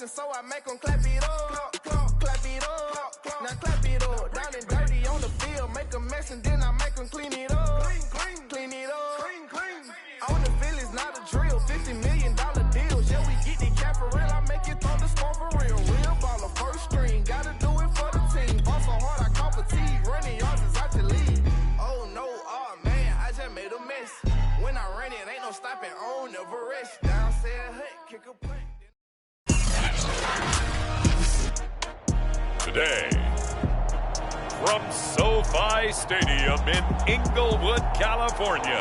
watching, so I make them clap it up. Clap it up. Now clap it up. Down and dirty on the field. Make a mess and then I make them clean it up. Clean it up. On the field is not a drill. $50 million deals. Yeah, we get the cap for real. I make it thunder score for real. Real baller, first string. Gotta do it for the team. Ball so hard, I call fatigue. Running yards is out your league. Oh no, oh man, I just made a mess. When I ran it, ain't no stopping on, never rest. Down said hut, kick a punt. Today, from SoFi Stadium in Inglewood, California,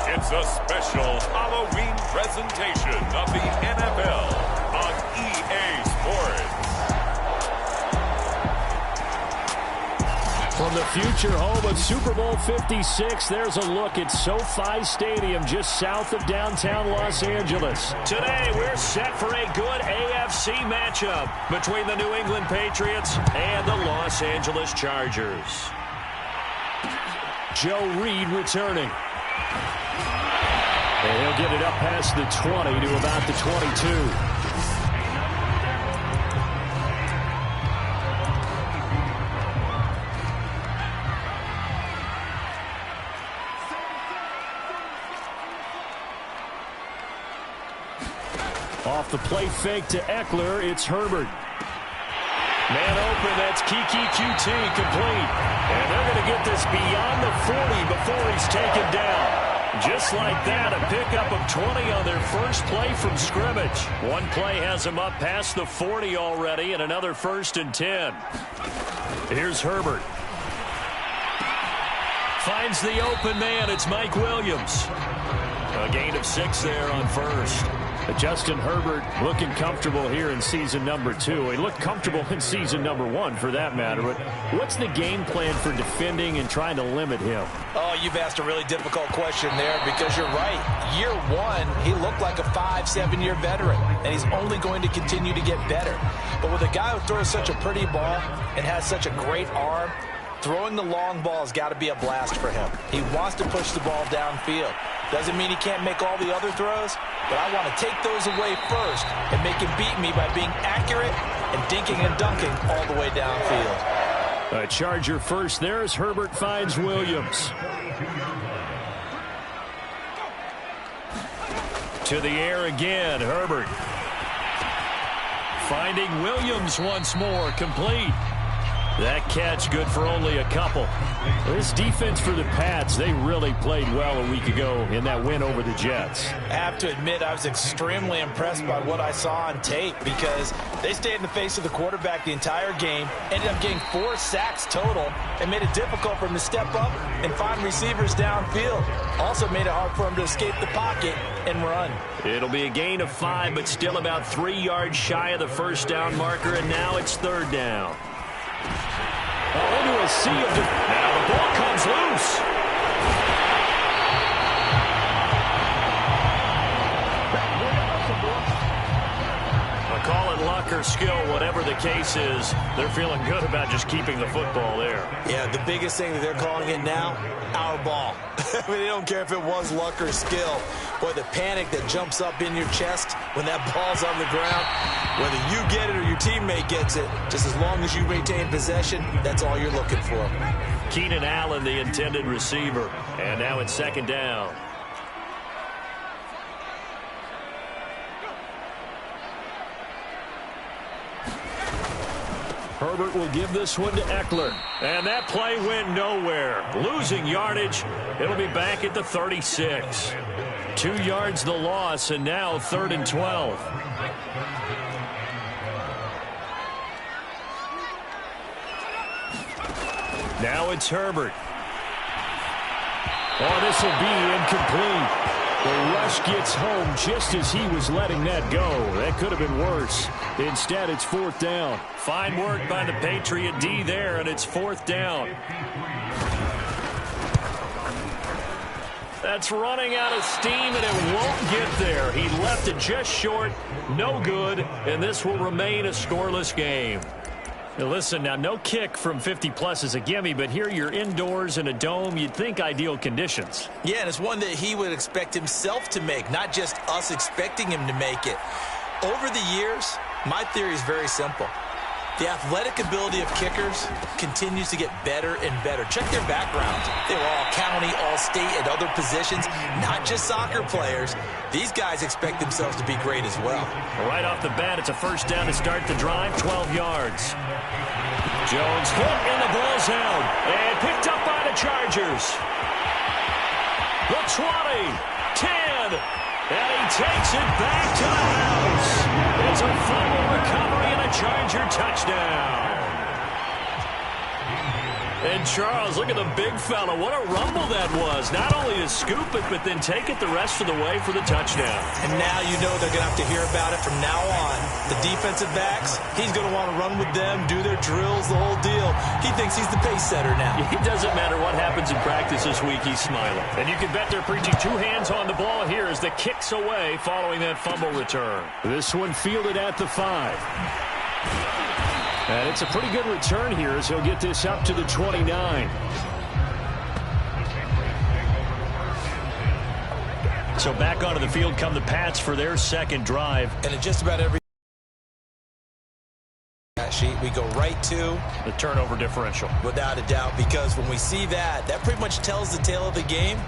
it's a special Halloween presentation of the NFL on EA Sports. From the future home of Super Bowl 56, there's a look at SoFi Stadium just south of downtown Los Angeles. Today, we're set for a good AFC matchup between the New England Patriots and the Los Angeles Chargers. Joe Reed returning. And he'll get it up past the 20 to about the 22. Off the play fake to Eckler, it's Herbert. Man open, that's Kiki QT complete. And they're going to get this beyond the 40 before he's taken down. Just like that, a pickup of 20 on their first play from scrimmage. One play has them up past the 40 already, and another 1st and 10. Here's Herbert. Finds the open man, it's Mike Williams. A gain of 6 there on first. Justin Herbert looking comfortable here in season number 2. He looked comfortable in season number 1 for that matter. But what's the game plan for defending and trying to limit him? Oh, you've asked a really difficult question there because you're right. Year 1, he looked like a 5-7-year veteran, and he's only going to continue to get better. But with a guy who throws such a pretty ball and has such a great arm, throwing the long ball has got to be a blast for him. He wants to push the ball downfield. Doesn't mean he can't make all the other throws, but I want to take those away first and make him beat me by being accurate and dinking and dunking all the way downfield. A Charger first there as Herbert finds Williams. To the air again, Herbert. Finding Williams once more, complete. That catch good for only a couple. This defense for the Pats, they really played well a week ago in that win over the Jets. I have to admit, I was extremely impressed by what I saw on tape because they stayed in the face of the quarterback the entire game, ended up getting 4 sacks total, and made it difficult for him to step up and find receivers downfield. Also made it hard for him to escape the pocket and run. It'll be a gain of 5, but still about 3 yards shy of the first down marker, and now it's 3rd down. Into a sea of now the ball comes loose. Call it luck or skill, whatever the case is, they're feeling good about just keeping the football there. Yeah, the biggest thing that they're calling it now, our ball. I mean, they don't care if it was luck or skill. Boy, the panic that jumps up in your chest when that ball's on the ground, whether you get it or your teammate gets it, just as long as you maintain possession, that's all you're looking for. Keenan Allen, the intended receiver, and now it's 2nd down. Herbert will give this one to Eckler. And that play went nowhere. Losing yardage. It'll be back at the 36. 2 yards the loss, and now 3rd and 12. Now it's Herbert. Oh, this will be incomplete. The rush gets home just as he was letting that go. That could have been worse. Instead, it's 4th down. Fine work by the Patriot D there, and it's 4th down. That's running out of steam, and it won't get there. He left it just short, no good, and this will remain a scoreless game. Now listen, now no kick from 50-plus is a gimme, but here you're indoors in a dome. You'd think ideal conditions. Yeah, and it's one that he would expect himself to make, not just us expecting him to make it. Over the years, my theory is very simple. The athletic ability of kickers continues to get better and better. Check their backgrounds. They were all county, all state, at other positions, not just soccer players. These guys expect themselves to be great as well. Right off the bat, it's a first down to start the drive, 12 yards. Jones hit, and the ball's out. And picked up by the Chargers. The 20, 10, and he takes it back to the house. It's a fumble recovery and a Charger touchdown. And Charles, look at the big fella. What a rumble that was. Not only to scoop it, but then take it the rest of the way for the touchdown. And now you know they're going to have to hear about it from now on. The defensive backs, he's going to want to run with them, do their drills, the whole deal. He thinks he's the pace setter now. It doesn't matter what happens in practice this week, he's smiling. And you can bet they're preaching two hands on the ball here as the kick's away following that fumble return. This one fielded at the 5. And it's a pretty good return here as he'll get this up to the 29. So back onto the field come the Pats for their second drive. And in just about every sheet, we go right to the turnover differential. Without a doubt, because when we see that, that pretty much tells the tale of the game.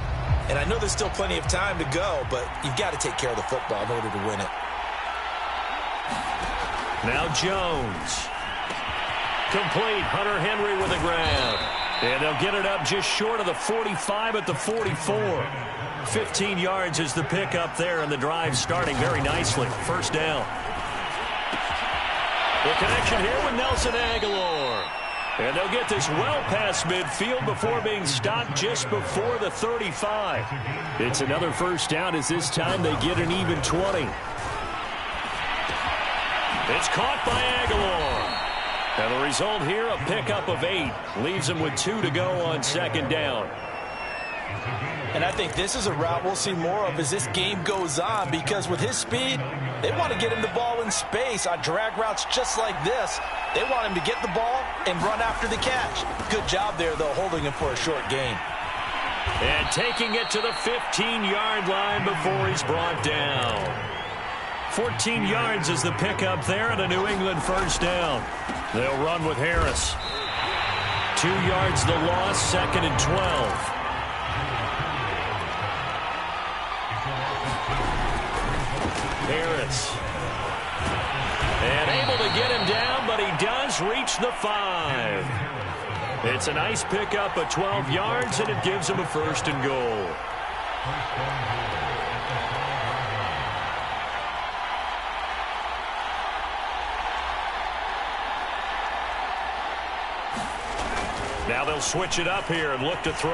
And I know there's still plenty of time to go, but you've got to take care of the football in order to win it. Now Jones. Complete. Hunter Henry with the grab. And they'll get it up just short of the 45 at the 44. 15 yards is the pickup there, and the drive starting very nicely. First down. The connection here with Nelson Aguilar. And they'll get this well past midfield before being stopped just before the 35. It's another first down as this time they get an even 20. It's caught by Aguilar. And the result here, a pickup of 8. Leaves him with 2 to go on second down. And I think this is a route we'll see more of as this game goes on, because with his speed, they want to get him the ball in space on drag routes just like this. They want him to get the ball and run after the catch. Good job there, though, holding him for a short gain. And taking it to the 15-yard line before he's brought down. 14 yards is the pickup there and a New England first down. They'll run with Harris. 2 yards the loss, second and 12. Harris. And able to get him down, but he does reach the 5. It's a nice pickup of 12 yards, and it gives him a first and goal. Now they'll switch it up here and look to throw.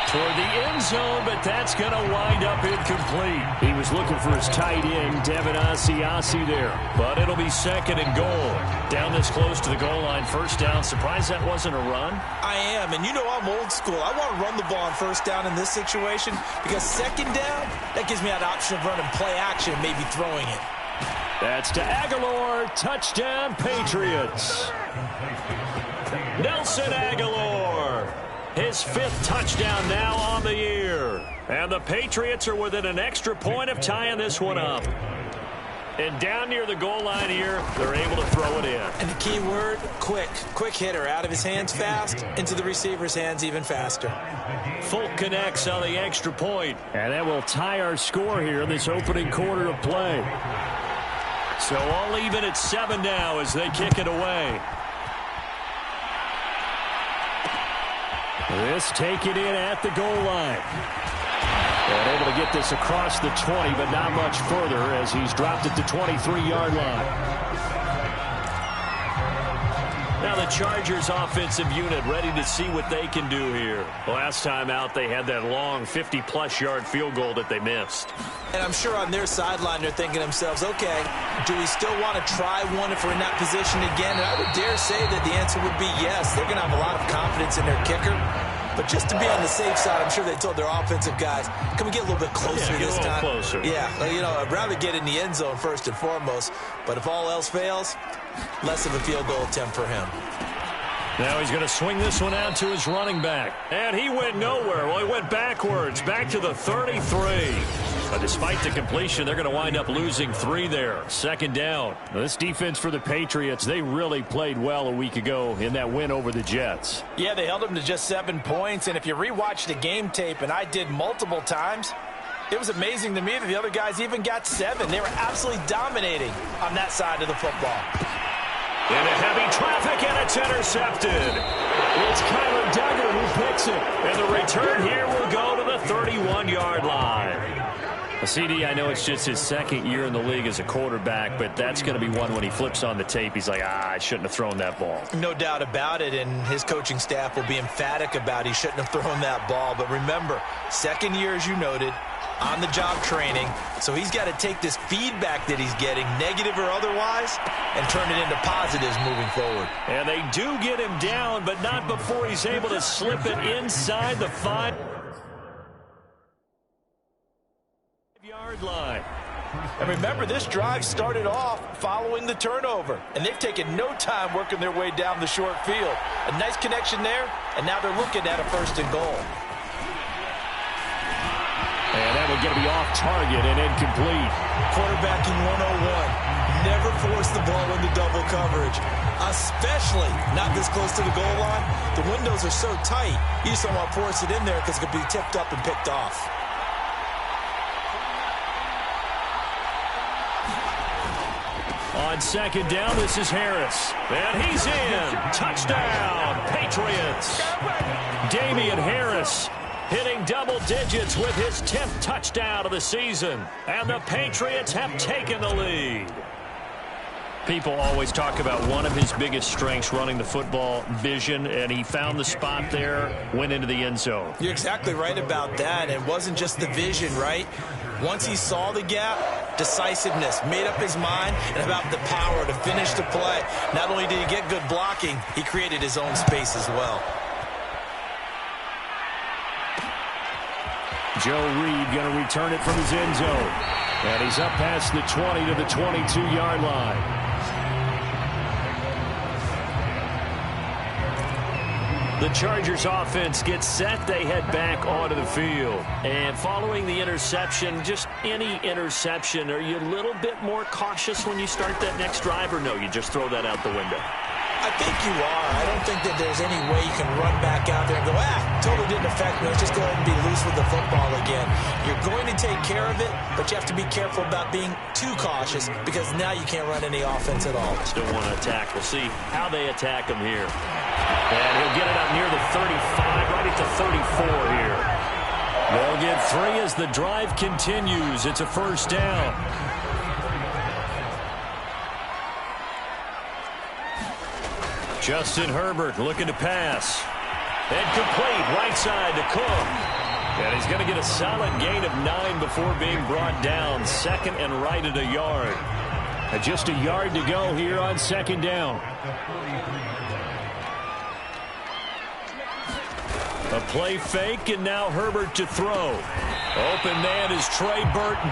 Toward the end zone, but that's going to wind up incomplete. He was looking for his tight end, Devin Asiasi there. But it'll be second and goal. Down this close to the goal line, first down. Surprised that wasn't a run? I am, and you know I'm old school. I want to run the ball on first down in this situation because second down, that gives me an option of running play action, maybe throwing it. That's to Aguilar. Touchdown, Patriots. Nelson Aguilar. His 5th touchdown now on the year. And the Patriots are within an extra point of tying this one up. And down near the goal line here, they're able to throw it in. And the key word, quick. Quick hitter. Out of his hands fast, into the receiver's hands even faster. Folk connects on the extra point. And that will tie our score here in this opening quarter of play. So all even at 7 now as they kick it away. This take it in at the goal line. And able to get this across the 20, but not much further as he's dropped at the 23-yard line. Now the Chargers offensive unit ready to see what they can do here. Last time out, they had that long 50-plus yard field goal that they missed. And I'm sure on their sideline they're thinking to themselves, okay, do we still want to try one if we're in that position again? And I would dare say that the answer would be yes. They're going to have a lot of confidence in their kicker. But just to be on the safe side, I'm sure they told their offensive guys, can we get a little bit closer this time? Closer. Yeah, I'd rather get in the end zone first and foremost. But if all else fails, less of a field goal attempt for him. Now he's going to swing this one out to his running back. And he went nowhere. Well, he went backwards, back to the 33. But despite the completion, they're going to wind up losing 3 there. Second down. Now, this defense for the Patriots, they really played well a week ago in that win over the Jets. Yeah, they held them to just 7 points. And if you rewatch the game tape, and I did multiple times, it was amazing to me that the other guys even got 7. They were absolutely dominating on that side of the football. Into heavy traffic, and it's intercepted. It's Kyler Duggar who picks it. And the return here will go to the 31-yard line. CD, I know it's just his second year in the league as a quarterback, but that's going to be one when he flips on the tape. He's like, I shouldn't have thrown that ball. No doubt about it, and his coaching staff will be emphatic about he shouldn't have thrown that ball. But remember, second year, as you noted, on-the-job training, so he's got to take this feedback that he's getting, negative or otherwise, and turn it into positives moving forward. And they do get him down, but not before he's able to slip it inside the 5-yard line. And remember, this drive started off following the turnover, and they've taken no time working their way down the short field. A nice connection there, and now they're looking at a 1st and goal. And that would get to be off target and incomplete. Quarterbacking 101. Never force the ball into double coverage, especially not this close to the goal line. The windows are so tight, you just don't want to force it in there because it could be tipped up and picked off. On second down, this is Harris. And he's in. Touchdown, Patriots. Damian Harris hitting double digits with his 10th touchdown of the season. And the Patriots have taken the lead. People always talk about one of his biggest strengths, running the football, vision, and he found the spot there, went into the end zone. You're exactly right about that. It wasn't just the vision, right? Once he saw the gap, decisiveness, made up his mind, and about the power to finish the play. Not only did he get good blocking, he created his own space as well. Joe Reed going to return it from his end zone. And he's up past the 20 to the 22-yard line. The Chargers offense gets set. They head back onto the field. And following the interception, just any interception, are you a little bit more cautious when you start that next drive, or no, you just throw that out the window? I think you are. I don't think that there's any way you can run back out there and go, totally didn't affect me. Let's just go ahead and be loose with the football again. You're going to take care of it, but you have to be careful about being too cautious because now you can't run any offense at all. Still want to attack. We'll see how they attack him here. And he'll get it up near the 35, right at the 34 here. They'll get 3 as the drive continues. It's a 1st down. Justin Herbert looking to pass. And complete, right side to Cook. And he's going to get a solid gain of 9 before being brought down. 2nd and right at a yard. And just a yard to go here on 2nd down. A play fake, and now Herbert to throw. Open man is Trey Burton.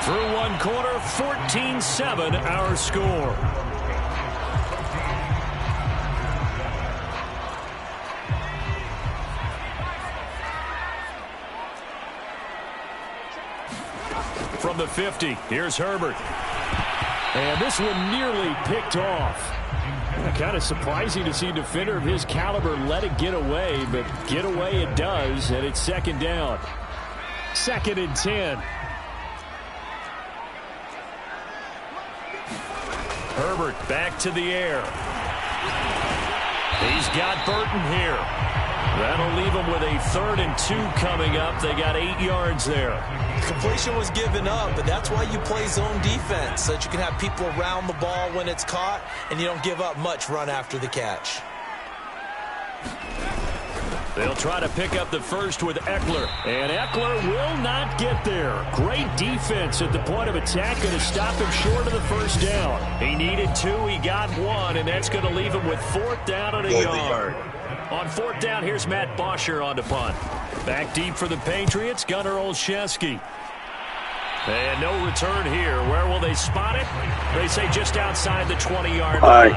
Through one quarter, 14-7 our score. From the 50, here's Herbert. And this one nearly picked off. Kind of surprising to see a defender of his caliber let it get away, but get away it does, and it's 2nd down. 2nd and 10. Herbert back to the air. He's got Burton here. That'll leave him with a 3rd and 2 coming up. They got 8 yards there. Completion was given up, but that's why you play zone defense, so that you can have people around the ball when it's caught, and you don't give up much run after the catch. They'll try to pick up the first with Eckler, and Eckler will not get there. Great defense at the point of attack, going to stop him short of the 1st down. He needed 2, he got 1, and that's going to leave him with 4th down and a yard. On fourth down, here's Matt Bosher on to punt. Back deep for the Patriots, Gunnar Olszewski. And no return here. Where will they spot it? They say just outside the 20-yard line.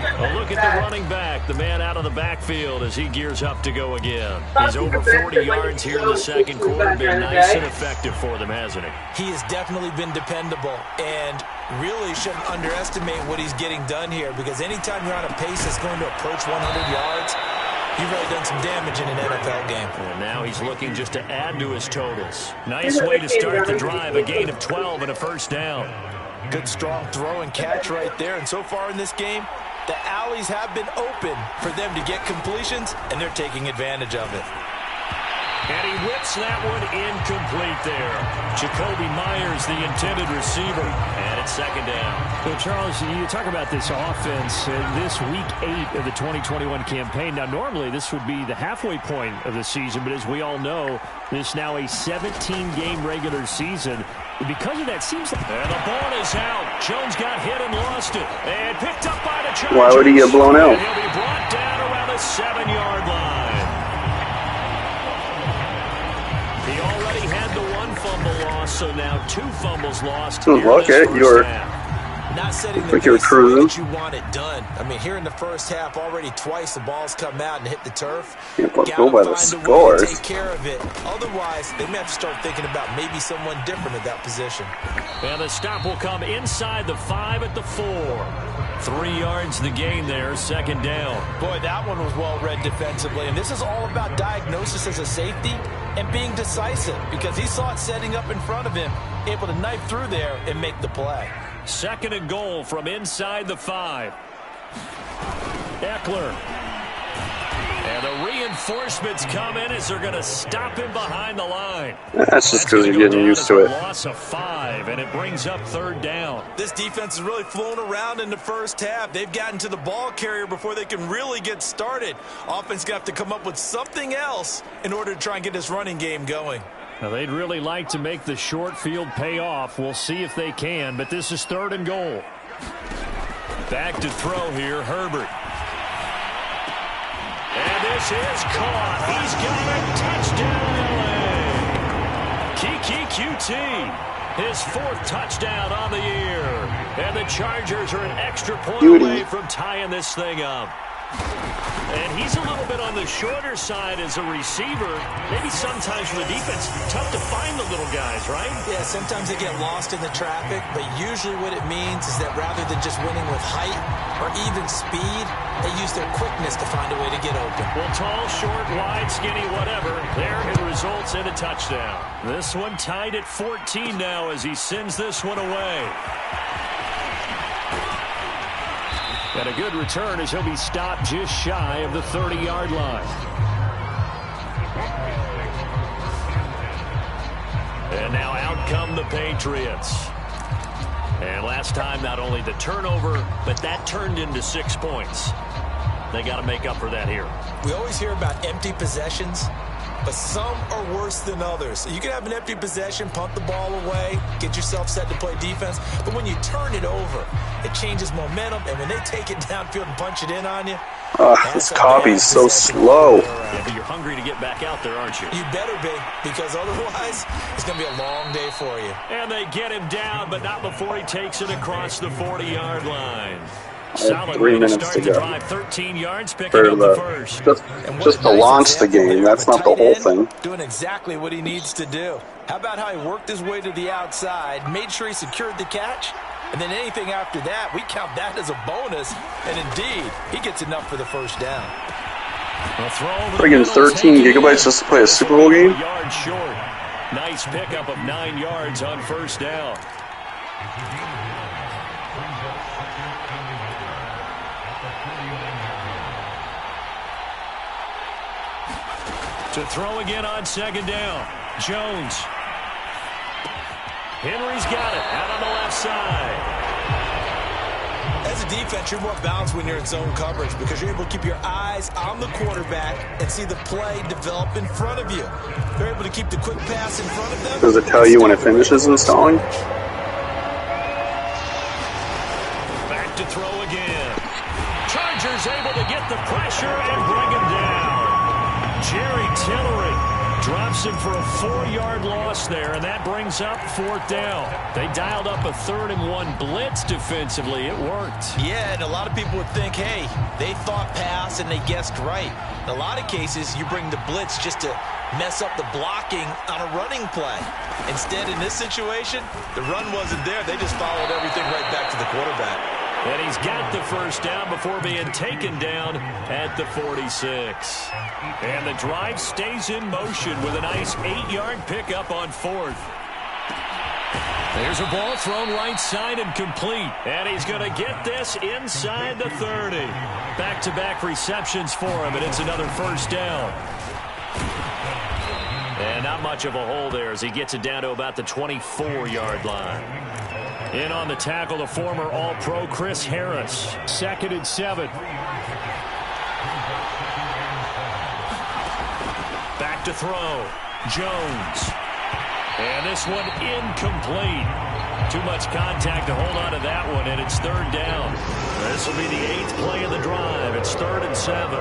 A look at the running back, the man out of the backfield as he gears up to go again. He's over 40 yards here in the second quarter. Been nice and effective for them, hasn't he? He has definitely been dependable, and really shouldn't underestimate what he's getting done here, because anytime you're on a pace that's going to approach 100 yards, you've really done some damage in an NFL game. And now he's looking just to add to his totals. Nice way to start the drive, a gain of 12 and a first down. Good strong throw and catch right there, and so far in this game, the alleys have been open for them to get completions, and they're taking advantage of it. And he whips that one incomplete there. Jacoby Myers, the intended receiver, and it's second down. Well, Charles, you talk about this offense, this week 8 of the 2021 campaign. Now, normally this would be the halfway point of the season, but as we all know, this is now a 17-game regular season. Because of that, seems like... And the ball is out. Jones got hit and lost it. And picked up by the Chargers. Why would he get blown out? And he'll be brought down around the 7-yard line. He already had the one fumble loss, so now 2 fumbles lost. Look at it. You're not setting the like you're pace the way cruising. that you want it done. I mean, here in the first half, already twice the ball's come out and hit the turf. Can't go by the scores. Take care of it. Otherwise, they may have to start thinking about maybe someone different at that position. And the stop will come inside the 5 at the 4. 3 yards the gain there, second down. Boy, that one was well read defensively. And this is all about diagnosis as a safety and being decisive, because he saw it setting up in front of him, able to knife through there and make the play. Second and goal from inside the 5. Eckler. And the reinforcements come in as they're going to stop him behind the line. That's just because you're getting used to it. Loss of 5, and it brings up third down. This defense has really flown around in the first half. They've gotten to the ball carrier before they can really get started. Offense going to have to come up with something else in order to try and get this running game going. Now, they'd really like to make the short field pay off. We'll see if they can, but this is third and goal. Back to throw here, Herbert. And this is caught. He's got a touchdown, LA. Kiki QT, his 4th touchdown on the year. And the Chargers are an extra point away from tying this thing up. And he's a little bit on the shorter side as a receiver. Maybe sometimes for the defense, tough to find the little guys, right? Yeah, sometimes they get lost in the traffic, but usually what it means is that rather than just winning with height or even speed, they use their quickness to find a way to get open. Well, tall, short, wide, skinny, whatever, there it results in a touchdown. This one tied at 14 now as he sends this one away. And a good return as he'll be stopped just shy of the 30-yard line. And now out come the Patriots. And last time, not only the turnover, but that turned into 6 points. They got to make up for that here. We always hear about empty possessions, but some are worse than others. You can have an empty possession, punt the ball away, get yourself set to play defense, but when you turn it over, it changes momentum, and when they take it downfield and punch it in on you, this copy's so slow. Yeah, but you're hungry to get back out there, aren't you? You better be, because otherwise, it's going to be a long day for you. And they get him down, but not before he takes it across the 40-yard line. Solid 3 way to minutes start to the go. drive, 13 yards, picking up the first. Just to launch the game. That's not the whole thing. Doing exactly what he needs to do. How about how he worked his way to the outside, made sure he secured the catch, and then anything after that, we count that as a bonus. And indeed, he gets enough for the first down. Friggin' 13 gigabytes just to play a Super Bowl game? Yard short. Nice pickup of 9 yards on first down. To throw again on second down. Jones. Henry's got it out on the left side. As a defense, you're more balanced when you're in zone coverage because you're able to keep your eyes on the quarterback and see the play develop in front of you. They're able to keep the quick pass in front of them. Does it tell you when it finishes installing? Back to throw again. Chargers Chargers able to get the pressure and bring him down. Jerry Tillery drops him for a 4-yard loss there, and that brings up 4th down. They dialed up a 3rd and 1 blitz defensively. It worked. Yeah, and a lot of people would think, hey, they thought pass and they guessed right. In a lot of cases, you bring the blitz just to mess up the blocking on a running play. Instead, in this situation, the run wasn't there. They just followed everything right back to the quarterback. And he's got the 1st down before being taken down at the 46. And the drive stays in motion with a nice 8-yard pickup on 4th. There's a ball thrown right side and complete. And he's going to get this inside the 30. Back-to-back receptions for him, and it's another 1st down. And not much of a hole there as he gets it down to about the 24-yard line. In on the tackle, the former All-Pro Chris Harris. 2nd and 7. Back to throw. Jones. And this one incomplete. Too much contact to hold on to that one, and it's 3rd down. This will be the 8th play of the drive. It's 3rd and 7.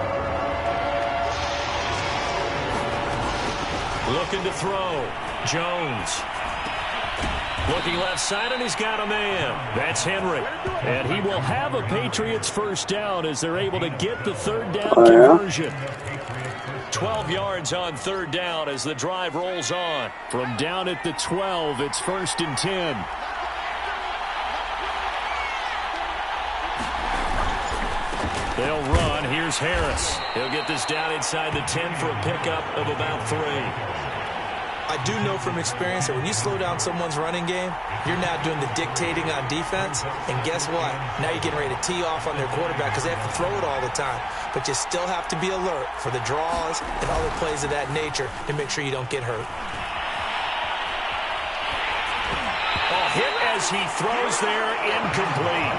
Looking to throw. Jones. Looking left side, and he's got a man. That's Henry. And he will have a Patriots 1st down as they're able to get the 3rd down conversion. 12 yards on 3rd down as the drive rolls on. From down at the 12, it's 1st and 10. They'll run. Here's Harris. He'll get this down inside the 10 for a pickup of about 3. I do know from experience that when you slow down someone's running game, you're now doing the dictating on defense. And guess what? Now you're getting ready to tee off on their quarterback because they have to throw it all the time. But you still have to be alert for the draws and other plays of that nature to make sure you don't get hurt. Hit as he throws there, incomplete.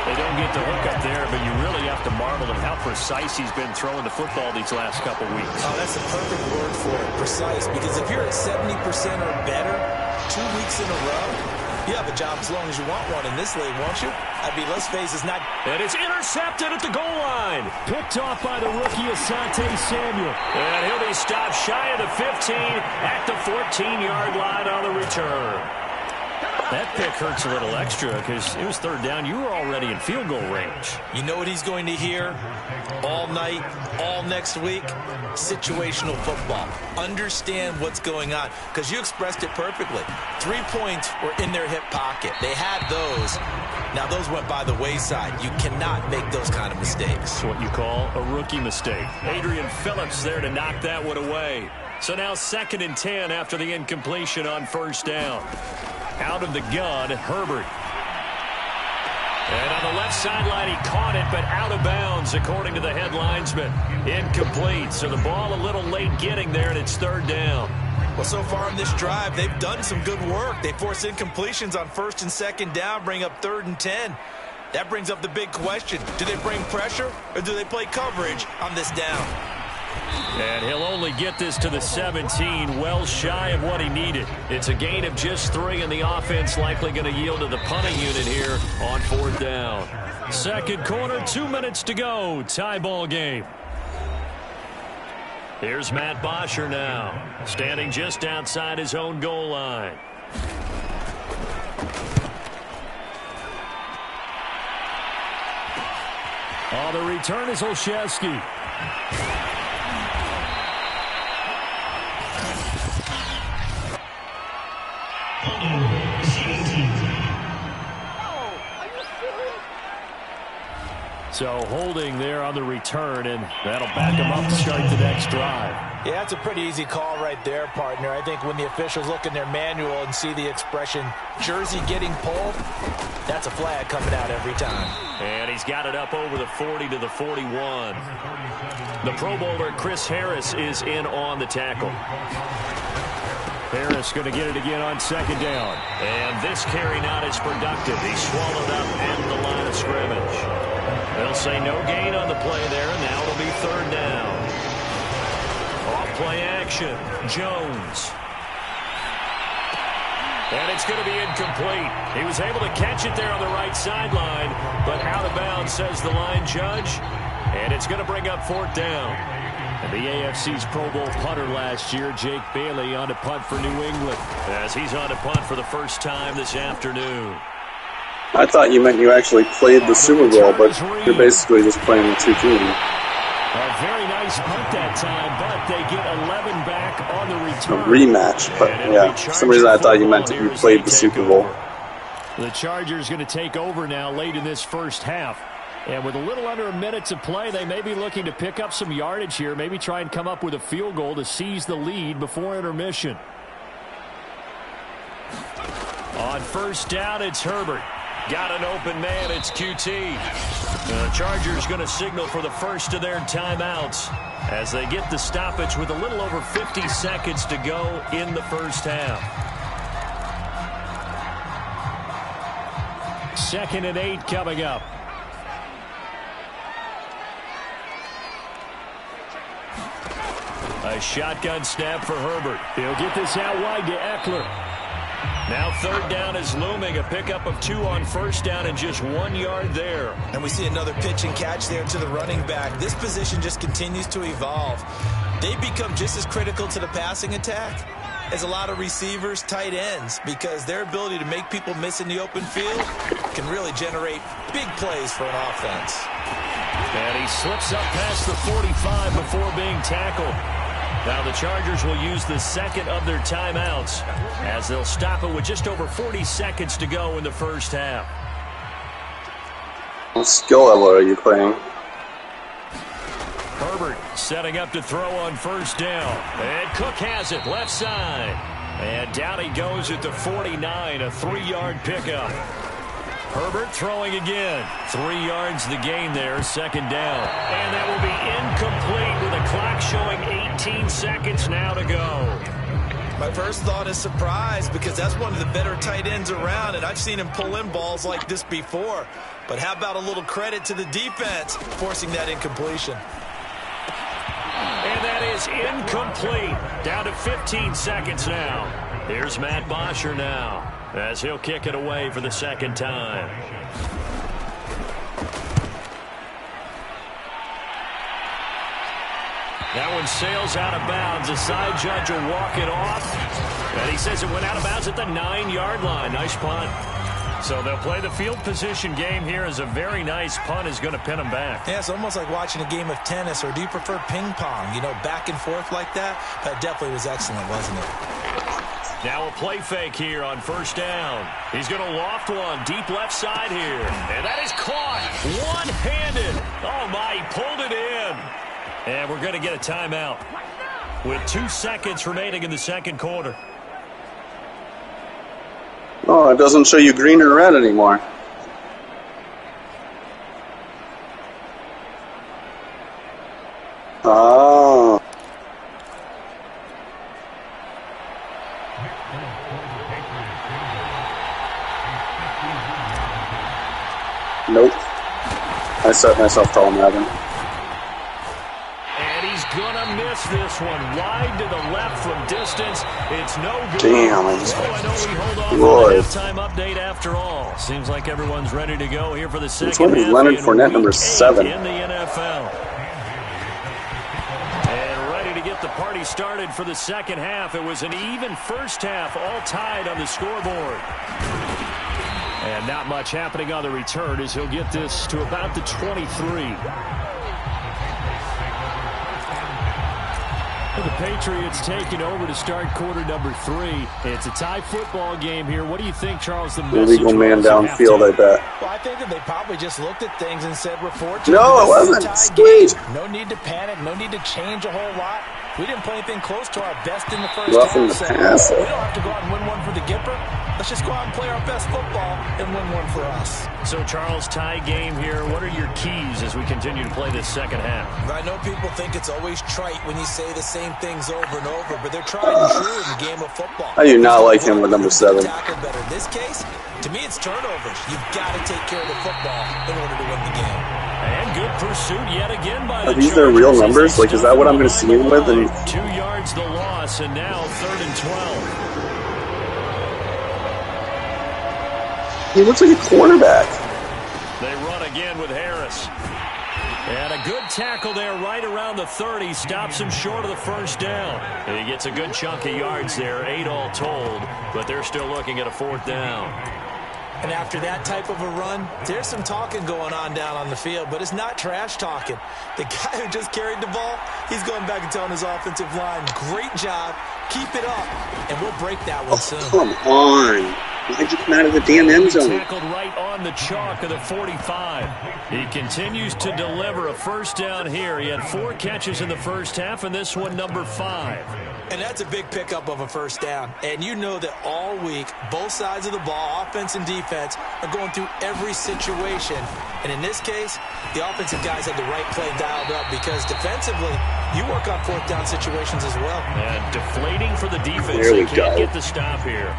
They don't get the hook up there, but you really have to marvel at how precise he's been throwing the football these last couple weeks. Oh, that's the perfect word for it, precise, because if you're at 70% or better 2 weeks in a row, you have a job as long as you want one in this league, won't you? I mean, let's face it, it's not... And it's intercepted at the goal line. Picked off by the rookie Asante Samuel. And he'll be stopped shy of the 15 at the 14-yard line on the return. That pick hurts a little extra because it was 3rd down. You were already in field goal range. You know what he's going to hear all night, all next week? Situational football. Understand what's going on because you expressed it perfectly. 3 points were in their hip pocket. They had those. Now, those went by the wayside. You cannot make those kind of mistakes. It's what you call a rookie mistake. Adrian Phillips there to knock that one away. So now 2nd and 10 after the incompletion on 1st down. Out of the gun, Herbert. And on the left sideline, he caught it, but out of bounds, according to the head linesman. Incomplete, so the ball a little late getting there, and it's 3rd down. Well, so far in this drive, they've done some good work. They force incompletions on 1st and 2nd down, bring up 3rd and 10. That brings up the big question. Do they bring pressure, or do they play coverage on this down? And he'll only get this to the 17, well shy of what he needed. It's a gain of just 3, and the offense likely going to yield to the punting unit here on 4th down. 2nd quarter, 2 minutes to go. Tie ball game. Here's Matt Bosher now, standing just outside his own goal line. Oh, the return is Olszewski. So holding there on the return, and that'll back him up to start the next drive. Yeah, that's a pretty easy call right there, partner. I think when the officials look in their manual and see the expression, jersey getting pulled, that's a flag coming out every time. And he's got it up over the 40 to the 41. The Pro Bowler Chris Harris is in on the tackle. Harris going to get it again on 2nd down. And this carry not as productive. He's swallowed up at the line of scrimmage. They'll say no gain on the play there, and now it'll be 3rd down. Off play action. Jones. And it's going to be incomplete. He was able to catch it there on the right sideline, but out of bounds, says the line judge. And it's going to bring up 4th down. And the AFC's Pro Bowl punter last year, Jake Bailey, on to punt for New England, as he's on to punt for the first time this afternoon. I thought you meant you actually played the Super Bowl, but you're basically just playing the two teams. A very nice punt that time, but they get 11 back on the return. A rematch, but yeah, for some reason I thought you meant that you played the Super Bowl. The Chargers going to take over now late in this first half. And with a little under a minute to play, they may be looking to pick up some yardage here, maybe try and come up with a field goal to seize the lead before intermission. On 1st down, it's Herbert. Got an open man, it's QT. The Chargers going to signal for the first of their timeouts as they get the stoppage with a little over 50 seconds to go in the first half. 2nd and 8 coming up. A shotgun snap for Herbert. He'll get this out wide to Eckler. Now 3rd down is looming. A pickup of 2 on 1st down and just 1 yard there. And we see another pitch and catch there to the running back. This position just continues to evolve. They become just as critical to the passing attack as a lot of receivers, tight ends, because their ability to make people miss in the open field can really generate big plays for an offense. And he slips up past the 45 before being tackled. Now the Chargers will use the 2nd of their timeouts as they'll stop it with just over 40 seconds to go in the first half. What skill level are you playing? Herbert setting up to throw on 1st down. And Cook has it left side. And down he goes at the 49, a 3-yard pickup. Herbert throwing again. 3 yards the gain there, 2nd down. And that will be incomplete with a clock showing 18 seconds now to go. My first thought is surprise, because that's one of the better tight ends around, and I've seen him pull in balls like this before. But how about a little credit to the defense forcing that incompletion? And that is incomplete. Down to 15 seconds now. Here's Matt Bosher now, as he'll kick it away for the 2nd time. That one sails out of bounds. The side judge will walk it off. And he says it went out of bounds at the 9-yard line. Nice punt. So they'll play the field position game here as a very nice punt is going to pin them back. Yeah, it's almost like watching a game of tennis, or do you prefer ping pong? You know, back and forth like that? That definitely was excellent, wasn't it? Now a play fake here on 1st down. He's going to loft one deep left side here. And that is caught one-handed. Oh, my, he pulled it in. And we're going to get a timeout with 2 seconds remaining in the 2nd quarter. Oh, it doesn't show you green or red anymore. Oh. Nope. I set myself tall, Madden. And he's gonna miss this one. Wide to the left from distance. It's no good. Damn, I just I know we hold on Lord. for the halftime update after all. Seems like everyone's ready to go here for the second Which one is half Leonard in Fournette, week number 8 7? in the NFL. And ready to get the party started for the 2nd half. It was an even first half, all tied on the scoreboard. And not much happening on the return as he'll get this to about the 23. The Patriots taking over to start quarter number 3. It's a tie football game here. What do you think, Charles? The Illegal man downfield, I bet. Well, I think that they probably just looked at things and said, report. No, it wasn't. Sweet. No need to panic. No need to change a whole lot. We didn't play anything close to our best in the first Roughing half. the passer. We don't have to go out and win one for the Gipper. Let's just go out and play our best football and win one for us. So, Charles, tie game here. What are your keys as we continue to play this 2nd half? I know people think it's always trite when you say the same things over and over, but they're tried and true in the game of football. I do not like him with number 7. Tackle better. In this case, to me, it's turnovers. You've got to take care of the football in order to win the game. And good pursuit yet again by the Are these their real numbers? Like, is that what I'm going to see him with? And 2 yards the loss, and now 3rd and 12. he looks like a quarterback. They run again with Harris. And a good tackle there right around the 30. Stops him short of the first down. He gets a good chunk of yards there, 8 all told, but they're still looking at a 4th down. And after that type of a run, there's some talking going on down on the field, but it's not trash talking. The guy who just carried the ball, he's going back and telling his offensive line, great job, keep it up, and we'll break that one soon. Come on. Why'd you come out of the damn end zone? Tackled right on the chalk of the 45. He continues to deliver a first down here. He had 4 catches in the first half, and this one number 5. And that's a big pickup of a first down. And you know that all week, both sides of the ball, offense and defense, are going through every situation. And in this case, the offensive guys had the right play dialed up because defensively, you work on 4th down situations as well. And deflating for the defense. There we they can't go. get the stop here.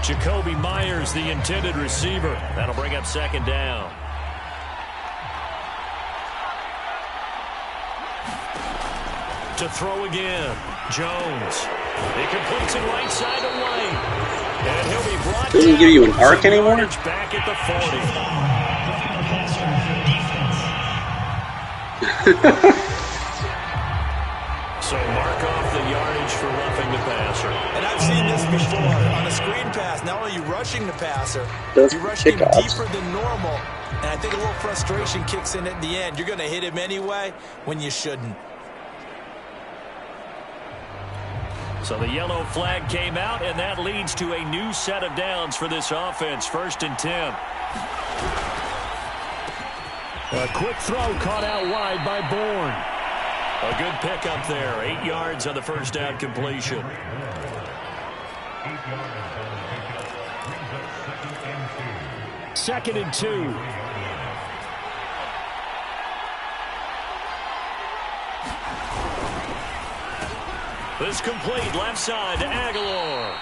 Jacoby Myers, the intended receiver. That'll bring up 2nd down. To throw again, Jones. He completes it right side to White. And he'll be brought Doesn't down. give you an arc anymore? Back at the 40. So mark off the yardage for roughing the passer. And I've seen this before. On a screen pass, not only are you rushing the passer, Those you're rushing him kickoffs. deeper than normal. And I think a little frustration kicks in at the end. You're going to hit him anyway when you shouldn't. So the yellow flag came out, and that leads to a new set of downs for this offense. 1st and 10. A quick throw caught out wide by Bourne. A good pickup there. 8 yards on the first down completion. Second and 2. This complete left side to Aguilar.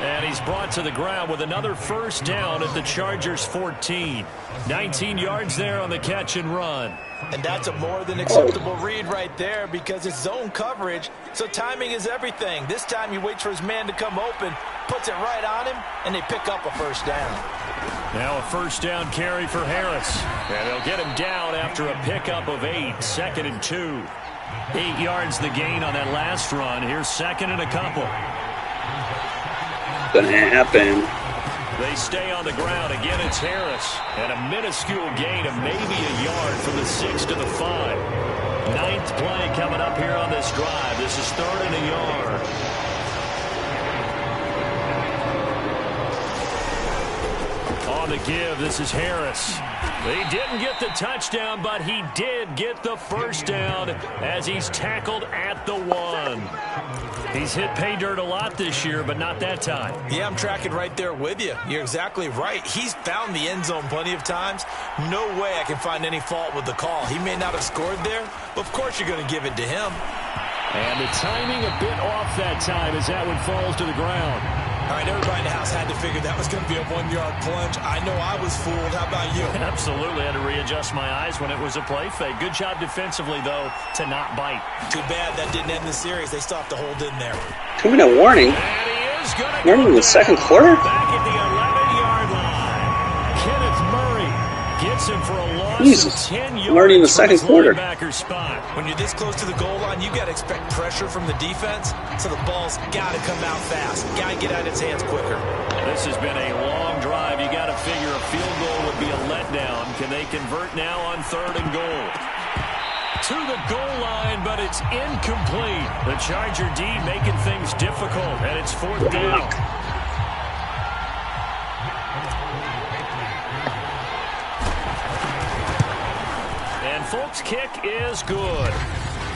And he's brought to the ground with another first down at the Chargers' 14. 19 yards there on the catch and run. And that's a more than acceptable read right there because it's zone coverage, so timing is everything. This time he waits for his man to come open, puts it right on him, and they pick up a first down. Now a first down carry for Harris. And they'll get him down after a pickup of 8. 2nd and 2. 8 yards the gain on that last run. Here's 2nd and a couple. Gonna happen. They stay on the ground. Again, it's Harris. And a minuscule gain of maybe a yard from the 6 to the 5. 9th play coming up here on this drive. This is 3rd and a yard. On the give, this is Harris. He didn't get the touchdown, but he did get the first down as he's tackled at the 1. He's hit pay dirt a lot this year, but not that time. Yeah, I'm tracking right there with you. You're exactly right. He's found the end zone plenty of times. No way I can find any fault with the call. He may not have scored there, but of course you're going to give it to him. And the timing a bit off that time as that one falls to the ground. All right, everybody in the house had to figure that was going to be a 1-yard plunge. I know I was fooled. How about you? Absolutely. Had to readjust my eyes when it was a play fake. Good job defensively, though, to not bite. Too bad that didn't end the series. They still have to hold in there. 2-minute warning. And he is going to Warning in the second quarter? back at the 11-yard line. Kenneth Murray gets him for a loss Jesus. of 10 yards. Already in the second quarter. Linebacker spot. When you're this close to the goal line, you got to expect pressure from the defense, so the ball's got to come out fast. Got to get out of its hands quicker. This has been a long drive. You got to figure a field goal would be a letdown. Can they convert now on 3rd and goal? To the goal line, but it's incomplete. The Charger D making things difficult, and it's 4th down. And Folk's kick is good.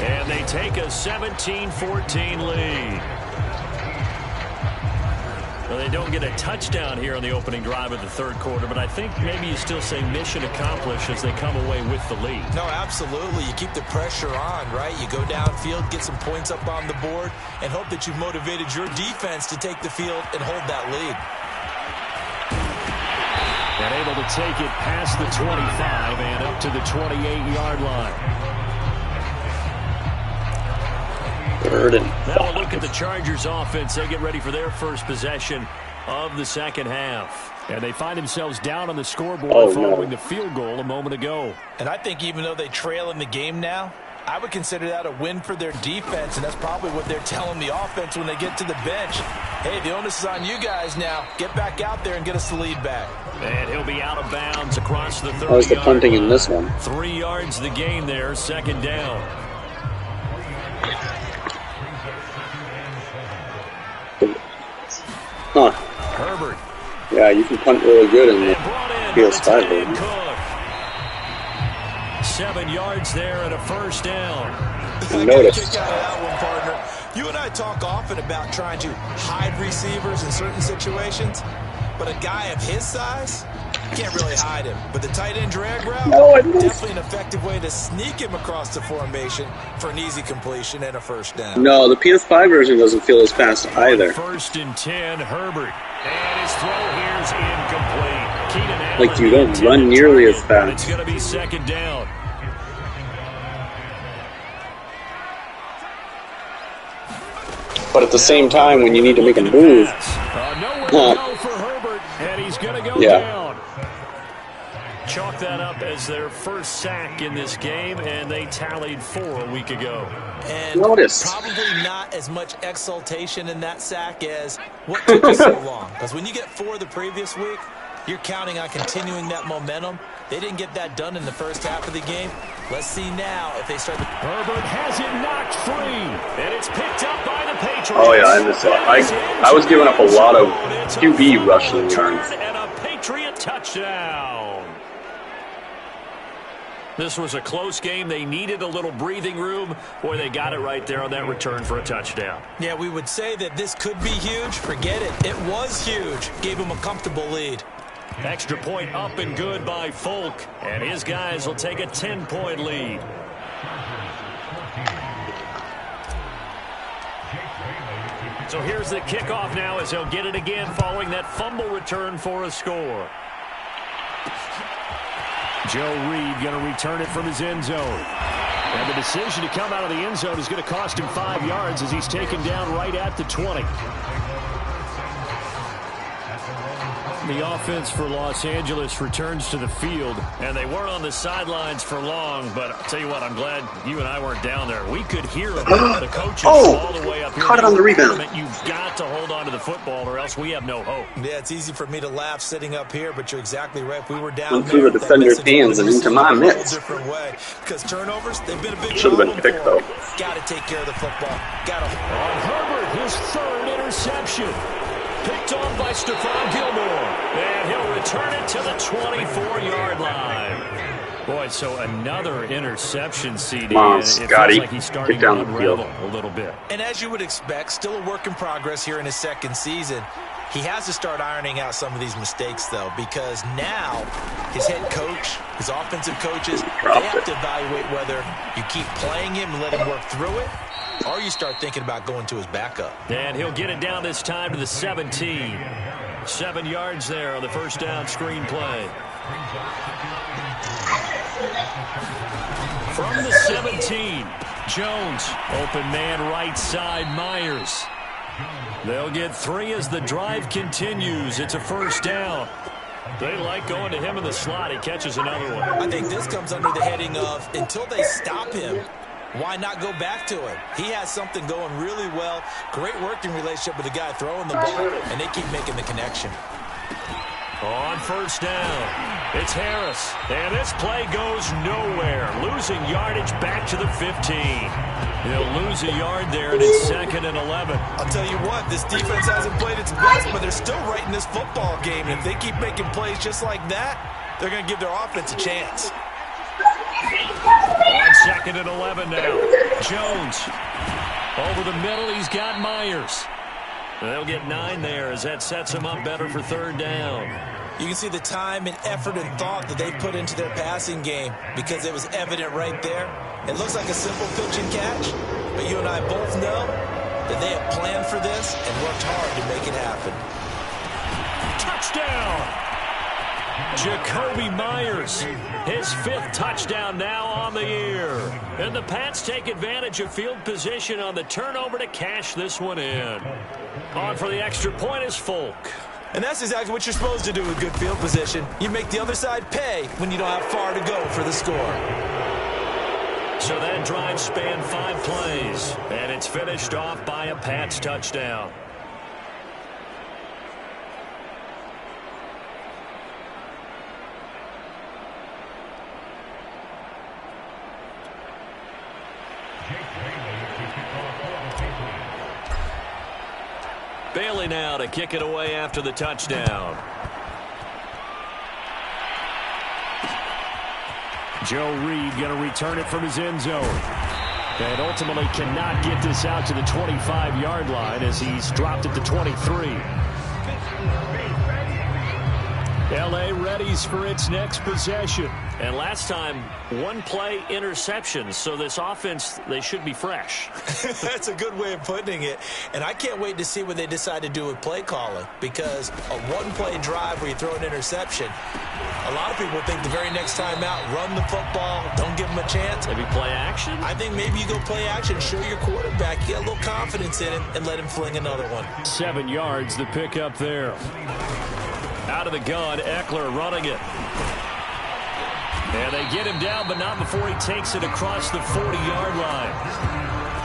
And they take a 17-14 lead. Well, they don't get a touchdown here on the opening drive of the 3rd quarter, but I think maybe you still say mission accomplished as they come away with the lead. No, absolutely. You keep the pressure on, right? You go downfield, get some points up on the board, and hope that you've motivated your defense to take the field and hold that lead. And able to take it past the 25 and up to the 28-yard line. 3rd and 5. Now a look at the Chargers offense. They get ready for their first possession of the second half. And they find themselves down on the scoreboard following the field goal a moment ago. And I think even though they trail in the game now, I would consider that a win for their defense, and that's probably what they're telling the offense when they get to the bench. Hey, the onus is on you guys now. Get back out there and get us the lead back. And he'll be out of bounds across the 30-yard line. How's the punting in this one? 3 yards the gain there, second down. Huh. Herbert. Yeah, you can punt really good in the PS5 version. 7 yards there and a first down. I noticed. Kick out of that one, partner. You and I talk often about trying to hide receivers in certain situations, but a guy of his size, you can't really hide him. But the tight end drag route, definitely an effective way to sneak him across the formation for an easy completion and a first down. No, the PS5 version doesn't feel as fast either. 1st and 10, Herbert. And his throw here's incomplete. Keenan Allen, Like, you don't run nearly as fast. It's going to be second down. But at the same time, when you need to make a move, Nowhere to go for Herbert, and he's going to go down. Chalk that up as their first sack in this game, and they tallied 4 a week ago. And notice. Probably not as much exultation in that sack as what took us so long. Because when you get 4 the previous week, you're counting on continuing that momentum. They didn't get that done in the first half of the game. Let's see now if they start to... Herbert has it knocked free, and it's picked up by the Patriots. oh yeah, I missed that. I was giving up a lot of QB rushing yards. And a Patriot touchdown. This was a close game. They needed a little breathing room. Boy, they got it right there on that return for a touchdown. Yeah, we would say that this could be huge. Forget it. It was huge. Gave them a comfortable lead. Extra point up and good by Folk. And his guys will take a 10-point lead. So here's the kickoff now as he'll get it again following that fumble return for a score. Joe Reed going to return it from his end zone. And the decision to come out of the end zone is going to cost him 5 yards as he's taken down right at the 20. The offense for Los Angeles returns to the field, and they weren't on the sidelines for long, but I'll tell you what, I'm glad you and I weren't down there. We could hear the coaches all the way up here. Caught it on the rebound. You've got to hold on to the football or else we have no hope. Yeah, it's easy for me to laugh sitting up here, but you're exactly right. If we were down Went through the defender's hands and into my mitts. Different way. Because turnovers, they've been a big Should have been picked, though. Got to take care of the football. Got to. On Herbert, his 3rd interception. Picked off by Stephon Gilmore. And he'll return it to the 24-yard line. Boy, so another interception, CD. Come on, Scotty. Like he's starting Get down to the field. a little bit. And as you would expect, still a work in progress here in his 2nd season. He has to start ironing out some of these mistakes, though, because now his head coach, his offensive coaches, they have to evaluate whether you keep playing him and let him work through it, or you start thinking about going to his backup. And he'll get it down this time to the 17. 7 yards there on the first down screen play. From the 17, Jones, open man right side, Myers. They'll get 3 as the drive continues. It's a first down. They like going to him in the slot. He catches another one. I think this comes under the heading of until they stop him, why not go back to him? He has something going really well. Great working relationship with the guy throwing the ball, and they keep making the connection. On first down, it's Harris. And this play goes nowhere. Losing yardage back to the 15. He'll lose a yard there, and it's 2nd and 11. I'll tell you what, this defense hasn't played its best, but they're still right in this football game. And if they keep making plays just like that, they're going to give their offense a chance. On 2nd and 11 now. Jones. Over the middle, he's got Myers. They'll get 9 there as that sets them up better for 3rd down. You can see the time and effort and thought that they put into their passing game because it was evident right there. It looks like a simple pitch and catch, but you and I both know that they have planned for this and worked hard to make it happen. Touchdown! Jacoby Myers, his 5th touchdown now on the year. And the Pats take advantage of field position on the turnover to cash this one in. On for the extra point is Folk. And that's exactly what you're supposed to do with good field position. You make the other side pay when you don't have far to go for the score. So that drive spanned 5 plays, and it's finished off by a Pats touchdown. Bailey now to kick it away after the touchdown. Joe Reed going to return it from his end zone. And ultimately cannot get this out to the 25-yard line as he's dropped at the 23. L.A. readies for its next possession. And last time, 1-play interception. So this offense, they should be fresh. That's a good way of putting it. And I can't wait to see what they decide to do with play calling. Because a 1-play drive where you throw an interception, a lot of people think the very next time out, run the football, don't give them a chance. Maybe play action? I think maybe you go play action, show your quarterback, get a little confidence in him, and let him fling another one. 7 yards, the pickup there. Out of the gun, Eckler running it. And they get him down, but not before he takes it across the 40-yard line.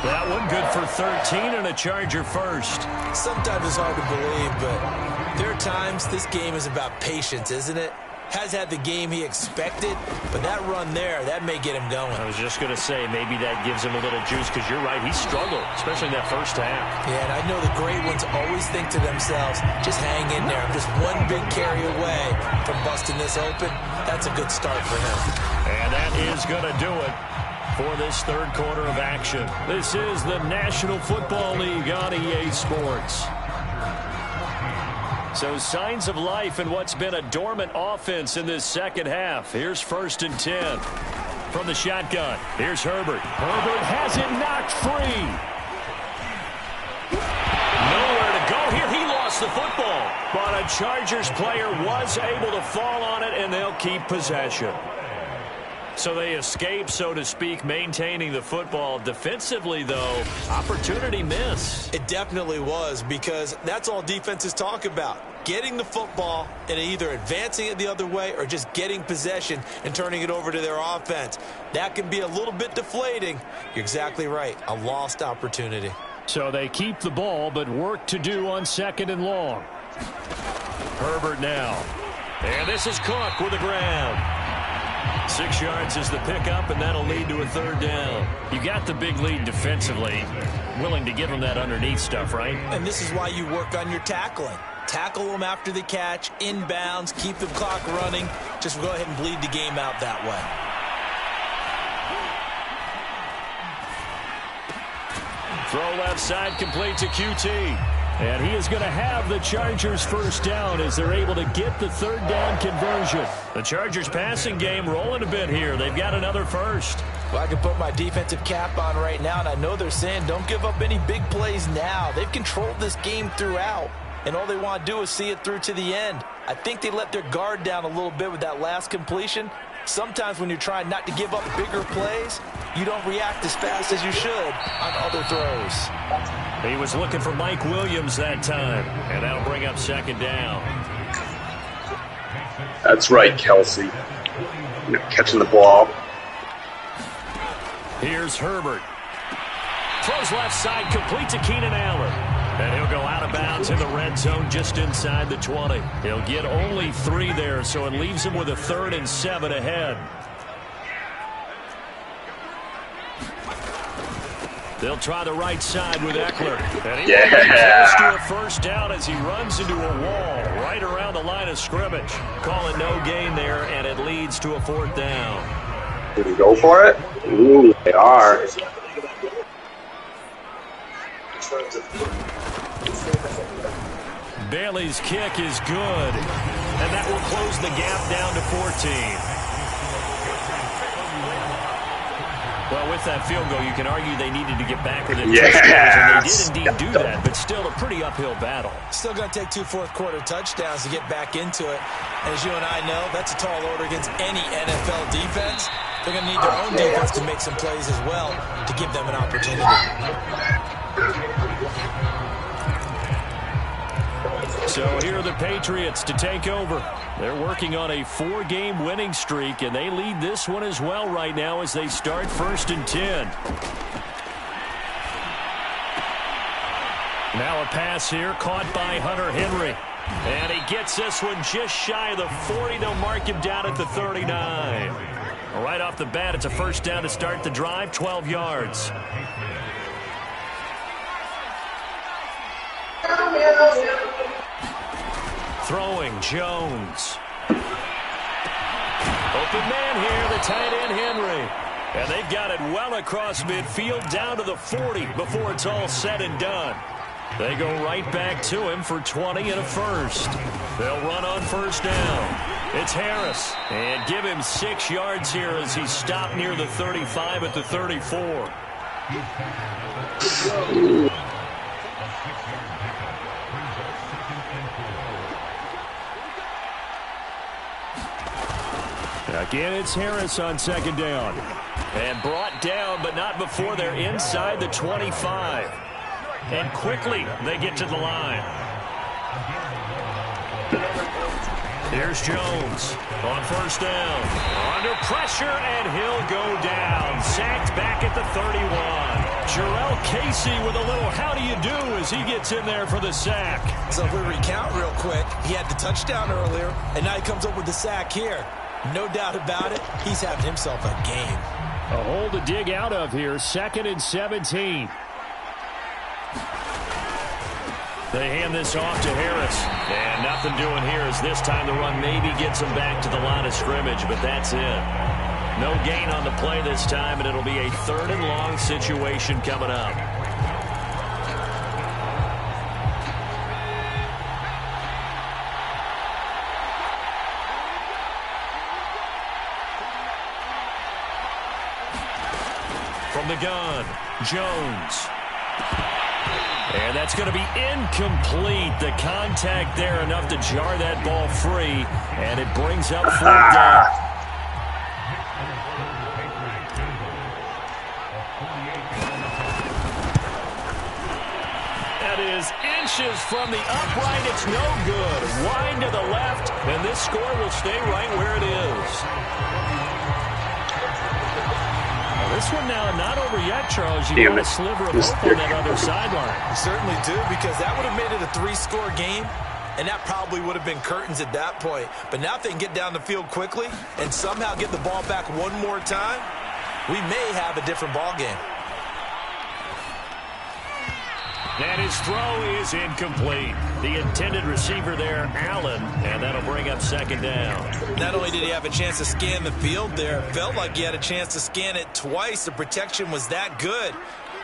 That one good for 13 and a Charger first. Sometimes it's hard to believe, but there are times this game is about patience, isn't it? Has had the game he expected, but that run there, that may get him going. I was just going to say, maybe that gives him a little juice, because you're right, he struggled, especially in that first half. Yeah, and I know the great ones always think to themselves, just hang in there. I'm just one big carry away from busting this open. That's a good start for him. And that is going to do it for this third quarter of action. This is the National Football League on EA Sports. So signs of life in what's been a dormant offense in this second half. Here's 1st and 10. From the shotgun, here's Herbert. Herbert has it knocked free. Nowhere to go here. He lost the football. But a Chargers player was able to fall on it, and they'll keep possession. So they escape, so to speak, maintaining the football. Defensively, though, opportunity miss. It definitely was, because that's all defenses talk about. Getting the football and either advancing it the other way or just getting possession and turning it over to their offense. That can be a little bit deflating. You're exactly right. A lost opportunity. So they keep the ball, but work to do on 2nd and long. Herbert now. And this is Cook with the ground. 6 yards is the pickup, and that'll lead to a 3rd down. You got the big lead defensively. Willing to give them that underneath stuff, right? And this is why you work on your tackling. Tackle them after the catch, inbounds, keep the clock running. Just go ahead and bleed the game out that way. Throw left side, complete to QT. And he is going to have the Chargers 1st down as they're able to get the 3rd down conversion. The Chargers passing game rolling a bit here. They've got another 1st. Well, I can put my defensive cap on right now, and I know they're saying don't give up any big plays now. They've controlled this game throughout, and all they want to do is see it through to the end. I think they let their guard down a little bit with that last completion. Sometimes when you're trying not to give up bigger plays, you don't react as fast as you should on other throws. He was looking for Mike Williams that time, and that'll bring up 2nd down. That's right, Kelsey. Catching the ball. Here's Herbert. Throws left side, complete to Keenan Allen. And he'll go out of bounds in the red zone just inside the 20. He'll get only 3 there, so it leaves him with a 3rd and 7 ahead. They'll try the right side with Eckler. And he gets to a 1st down as he runs into a wall right around the line of scrimmage. Call it no gain there, and it leads to a 4th down. Did he go for it? Ooh, they are. Bailey's kick is good, and that will close the gap down to 14. Well, with that field goal, you can argue they needed to get back within 2 scores, and they did indeed do that, but still a pretty uphill battle. Still going to take 2 fourth-quarter touchdowns to get back into it. As you and I know, that's a tall order against any NFL defense. They're going to need their own defense to make some plays as well to give them an opportunity. So here are the Patriots to take over. They're working on a 4-game winning streak, and they lead this one as well right now as they start 1st and 10. Now a pass here caught by Hunter Henry. And he gets this one just shy of the 40. They'll mark him down at the 39. Right off the bat, it's a first down to start the drive, 12 yards. Throwing, Jones. Open man here, the tight end Henry. And they've got it well across midfield down to the 40 before it's all said and done. They go right back to him for 20 and a first. They'll run on first down. It's Harris. And give him 6 yards here as he's stopped near the 35 at the 34. Again, it's Harris on second down. And brought down, but not before they're inside the 25. And quickly, they get to the line. Here's Jones on first down. Under pressure, and he'll go down. Sacked back at the 31. Jarrell Casey with a little how do you do as he gets in there for the sack. So if we recount real quick, he had the touchdown earlier, and now he comes up with the sack here. No doubt about it, he's having himself a game. A hole to dig out of here, 2nd and 17. They hand this off to Harris. And nothing doing here as this time the run maybe gets them back to the line of scrimmage, but that's it. No gain on the play this time, and it'll be a 3rd and long situation coming up. From the gun, Jones. And that's going to be incomplete. The contact there enough to jar that ball free, and it brings up 4th down. That is inches from the upright. It's no good. Wide to the left, and this score will stay right where it is. This one now not over yet, Charles. You want a sliver of hope on that other sideline. You certainly do, because that would have made it a 3-score game, and that probably would have been curtains at that point. But now if they can get down the field quickly and somehow get the ball back one more time, we may have a different ball game. And his throw is incomplete. The intended receiver there, Allen, and that'll bring up 2nd down. Not only did he have a chance to scan the field there, it felt like he had a chance to scan it twice. The protection was that good.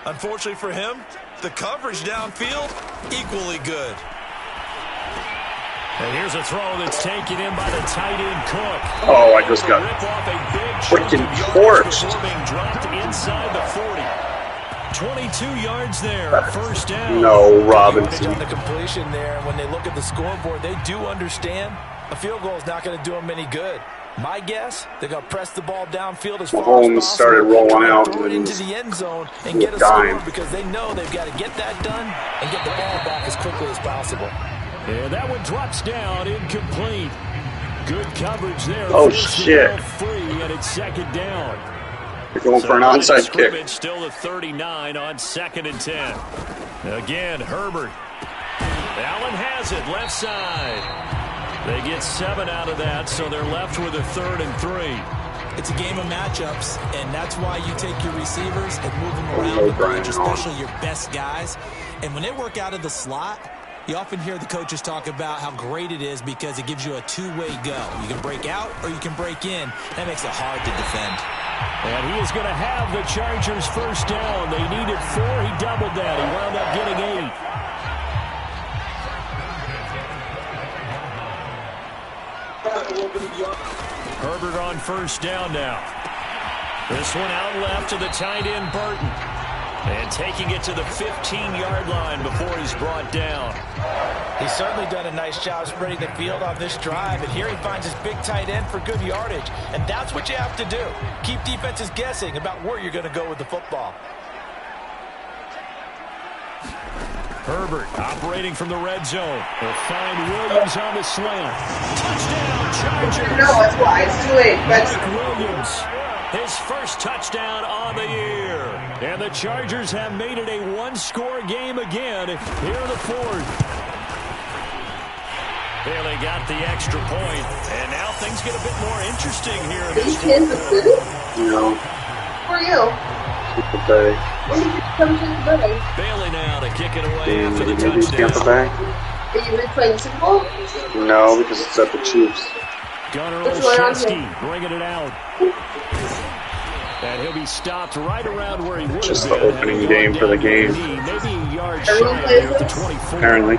Unfortunately for him, the coverage downfield, equally good. And here's a throw that's taken in by the tight end Cook. Oh, I just got freaking torched. Being dropped inside the 40. 22 yards there, first down. No, Robinson. On the completion there, when they look at the scoreboard, they do understand a field goal is not going to do them any good. My guess, they're going to press the ball downfield as far as possible. Mahomes started rolling out throw it into the end zone and get a score because they know they've got to get that done and get the ball back as quickly as possible. And that one drops down, incomplete. Good coverage there. Oh, shit. Free, and it's 2nd down. They're going for an onside kick. Still the 39 on 2nd and 10. Again, Herbert. Allen has it, left side. They get 7 out of that, so they're left with a 3rd and 3. It's a game of matchups, and that's why you take your receivers and move them around the bench, especially your best guys. And when they work out of the slot, you often hear the coaches talk about how great it is because it gives you a two-way go. You can break out or you can break in. That makes it hard to defend. And he is going to have the Chargers first down. They needed 4. He doubled that. He wound up getting 8. Herbert on first down now. This one out left to the tight end Burton. And taking it to the 15-yard line before he's brought down. He's certainly done a nice job spreading the field on this drive. And here he finds his big tight end for good yardage. And that's what you have to do. Keep defenses guessing about where you're going to go with the football. Herbert operating from the red zone. They'll find Williams on the slant. Touchdown, Chargers. No, it's why. It's too late. Mike Williams, his first touchdown on the year. And the Chargers have made it a one-score game again here in the fourth. There they got the extra point, and now things get a bit more interesting here in this Kansas City? No. Who are you? Tampa Bay. When did you come to the Bay? Bailey now to kick it away after the Maybe touchdown. Tampa Bay? Are you replaying Super Bowl? No, because it's at the Chiefs. Gunnar What's going on Olszewski bringing it out. And he'll be stopped right around where he would have been. Just the opening game for the game. Maybe a yard shy of there at the 24. Apparently.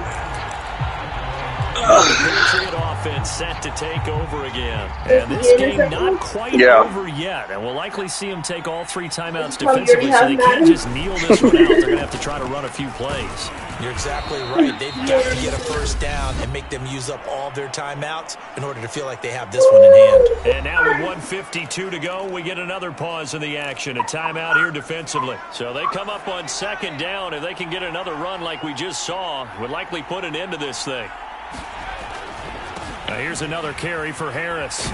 Patriot offense set to take over again. And this game not quite over yet. And we'll likely see them take all 3 timeouts defensively, so they can't just kneel this one out. They're going to have to try to run a few plays. You're exactly right. They've got to get a first down and make them use up all their timeouts in order to feel like they have this one in hand. And now with 1:52 to go, we get another pause in the action. A timeout here defensively. So they come up on second down. If they can get another run like we just saw, would likely put an end to this thing. Now here's another carry for Harris.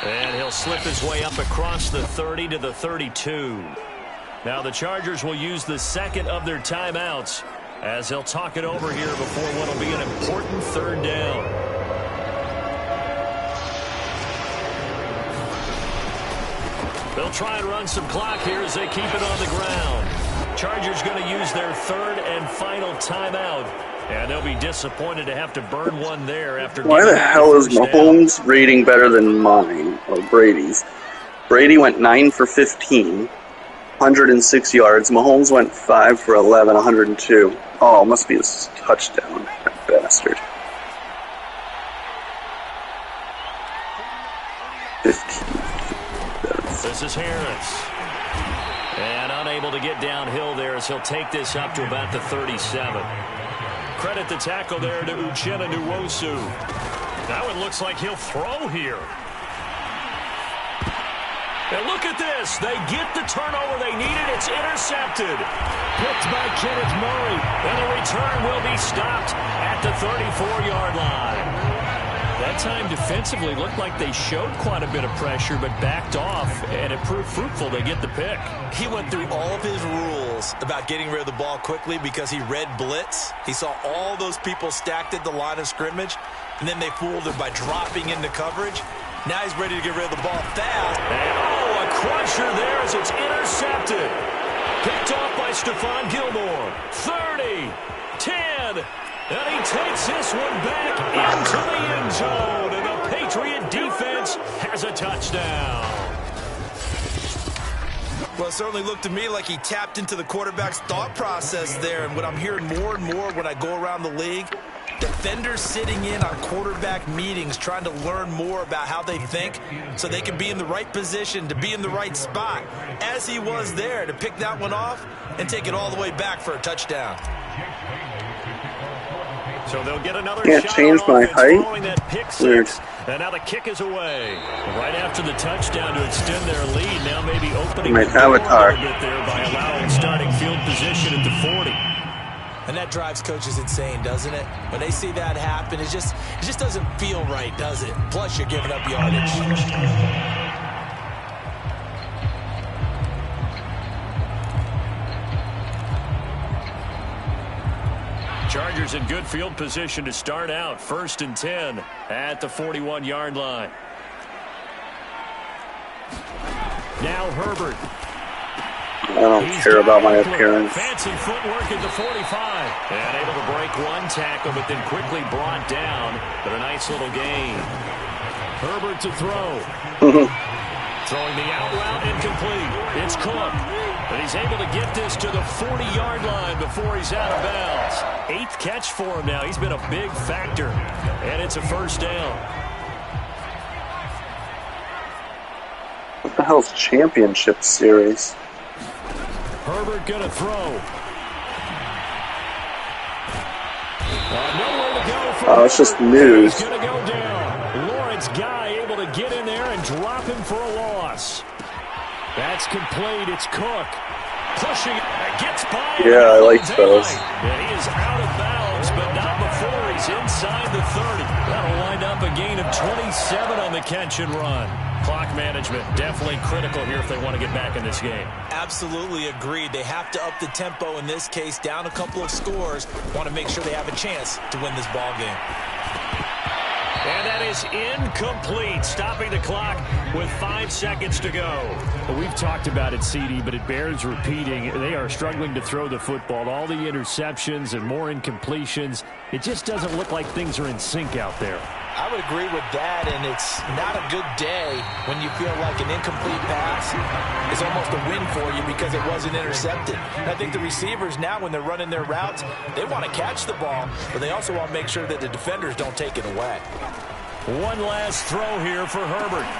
And he'll slip his way up across the 30 to the 32. Now the Chargers will use the second of their timeouts as they'll talk it over here before what will be an important third down. They'll try and run some clock here as they keep it on the ground. Chargers going to use their third and final timeout. And they'll be disappointed to have to burn one there after. Why the hell is Mahomes' rating better than mine or Brady's? Brady went 9 for 15, 106 yards. Mahomes went 5 for 11, 102. Oh, must be his touchdown, that bastard. 15. This is Harris. And unable to get downhill there as he'll take this up to about the 37. Credit the tackle there to Uchenna Nwosu. Now it looks like he'll throw here. And look at this. They get the turnover they needed. It's intercepted. Picked by Kenneth Murray. And the return will be stopped at the 34-yard line. That time defensively looked like they showed quite a bit of pressure but backed off, and it proved fruitful to get the pick. He went through all of his rules about getting rid of the ball quickly because he read blitz. He saw all those people stacked at the line of scrimmage, and then they fooled him by dropping into coverage. Now he's ready to get rid of the ball fast. And a crusher there as it's intercepted. Picked off by Stephon Gilmore. 30, 10, and he takes this one back into the end zone, and the Patriot defense has a touchdown. Well, it certainly looked to me like he tapped into the quarterback's thought process there, and what I'm hearing more and more when I go around the league, defenders sitting in on quarterback meetings trying to learn more about how they think so they can be in the right position to be in the right spot, as he was there to pick that one off and take it all the way back for a touchdown. So they'll get another Can't shot change on my offense height. following that pick Weird. six. And now the kick is away. Right after the touchdown to extend their lead, now maybe opening My the door avatar. a little bit there by allowing starting field position at the 40. And that drives coaches insane, doesn't it? When they see that happen, it just doesn't feel right, does it? Plus, you're giving up yardage. Chargers in good field position to start out. 1st and 10 at the 41-yard line. Now Herbert. I don't care about my appearance. Fancy footwork at the 45. And able to break one tackle, but then quickly brought down. But a nice little gain. Herbert to throw. Throwing the out route incomplete. It's Cook. But he's able to get this to the 40-yard line before he's out of bounds. 8th catch for him now. He's been a big factor. And it's a first down. What the hell's championship series? Herbert going to throw. Nowhere to go for Oh, it's just news. He's going to go down. Lawrence Guy able to get in there and drop him for a loss. That's complete. It's Cook. Pushing it. Gets by. Yeah, I like those. And he is out of bounds, but not before he's inside the 30. That'll wind up a gain of 27 on the catch and run. Clock management definitely critical here if they want to get back in this game. Absolutely agreed. They have to up the tempo in this case, down a couple of scores. Want to make sure they have a chance to win this ball game. And that is incomplete, stopping the clock with 5 seconds to go. Well, we've talked about it, CD, but it bears repeating. They are struggling to throw the football. All the interceptions and more incompletions. It just doesn't look like things are in sync out there. I would agree with that, and it's not a good day when you feel like an incomplete pass is almost a win for you because it wasn't intercepted. And I think the receivers now, when they're running their routes, they want to catch the ball, but they also want to make sure that the defenders don't take it away. One last throw here for Herbert.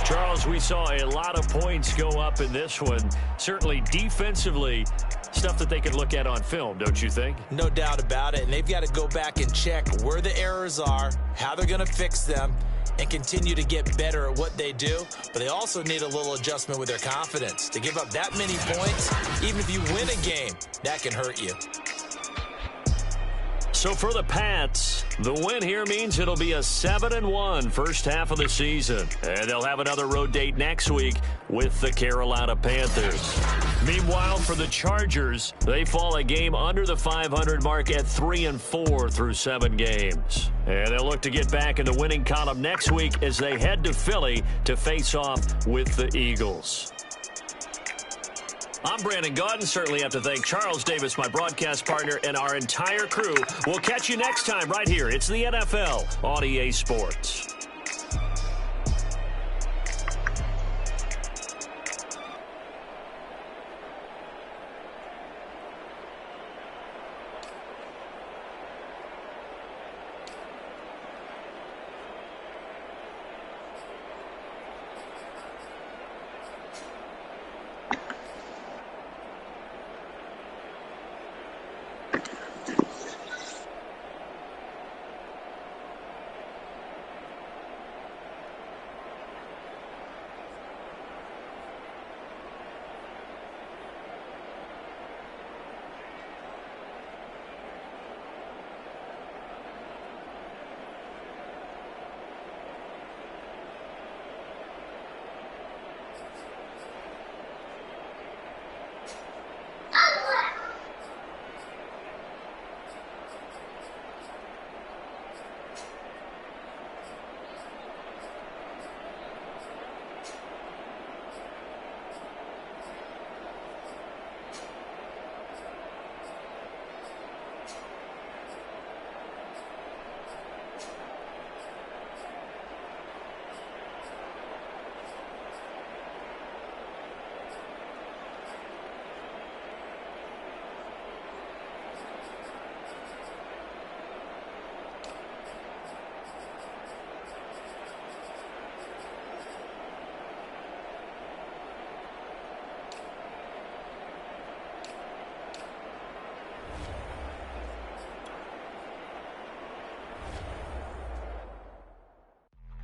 Charles, we saw a lot of points go up in this one. Certainly defensively, stuff that they could look at on film, don't you think? No doubt about it, and they've got to go back and check where the errors are, how they're going to fix them, and continue to get better at what they do. But they also need a little adjustment with their confidence. To give up that many points, even if you win a game, that can hurt you. So for the Pats, the win here means it'll be a 7-1 first half of the season. And they'll have another road date next week with the Carolina Panthers. Meanwhile, for the Chargers, they fall a game under the 500 mark at 3-4 through 7 games. And they'll look to get back in the winning column next week as they head to Philly to face off with the Eagles. I'm Brandon Gaudin. Certainly have to thank Charles Davis, my broadcast partner, and our entire crew. We'll catch you next time right here. It's the NFL on EA Sports.